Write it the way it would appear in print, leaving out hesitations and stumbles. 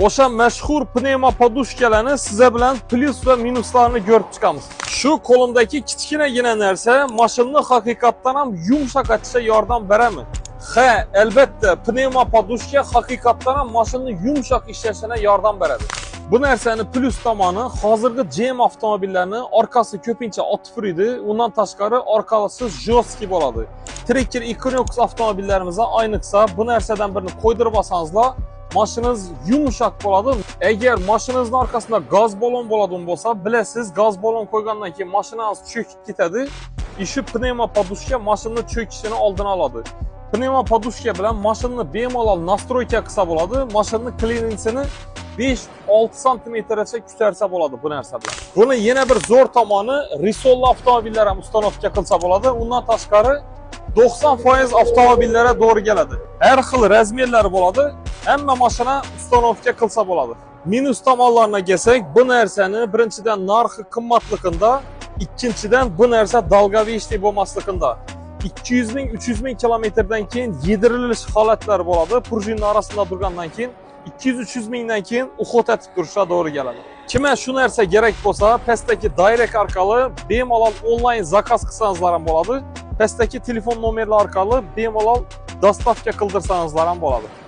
O'sha mashhur pnevma podushkalarni size bilan plyus va minuslarni ko'rib chiqamiz. Shu qo'limdagi kichkinagina narsa mashinani haqiqatdan ham yumshatishga yordam berami? Ha, albatta, pnevma podushka haqiqatdan ham mashinani yumshoq ishlashına yordam beradi. Bu narsani plyus tomoni hozirgi GM avtomobillarini orqasi ko'pincha otib yuradi, undan tashqari orqasi jostki bo'ladi. Tracker Equinox avtomobillarimizda ayniqsa bu narsadan birini qo'ydirib olsangizlar, mashinangiz yumshoq bo'ladi. Agar mashinangizning orqasida gaz balon bo'ladigan bo'lsa, bilasiz, gaz balon qo'ygandan keyin mashinangiz cho'kib ketadi. Shu pnevma podushka mashinani cho'kishini oldini oladi. Pnevma podushka bilan mashinani bemalol nastroyka qilsa bo'ladi, mashinani clearansini 5-6 santimetrgacha ko'tarsa bo'ladi bu narsa bilan. Buni yana bir zo'r tomoni Risolla avtomobillar ham ustanovka qilsa bo'ladi. Undan tashqari 90% avtomobillarga to'g'ri keladi. Har xil razmerlari bo'ladi. Hamma mashina ustanovka qilsa bo'ladi. Minus tomonlarına kelsak, bu narsani birinchidan narxi qimmatligida, ikkinchidan bu narsa dalgavishli bo'lmasligida. 200 ming, 300 ming kilometrdan keyin yedirilish holatlari bo'ladi. Prujinning arasida turgandan keyin 200-300 mingdan keyin uxlat etib turishga to'g'ri keladi. Kimga shu narsa kerak bo'lsa, pastdagi direct orqali bemalol onlayn zakaz qilsangizlar ham bo'ladi. Pastdagi telefon nomerlari orqali bemalol dostavka qildirsangizlar ham bo'ladi.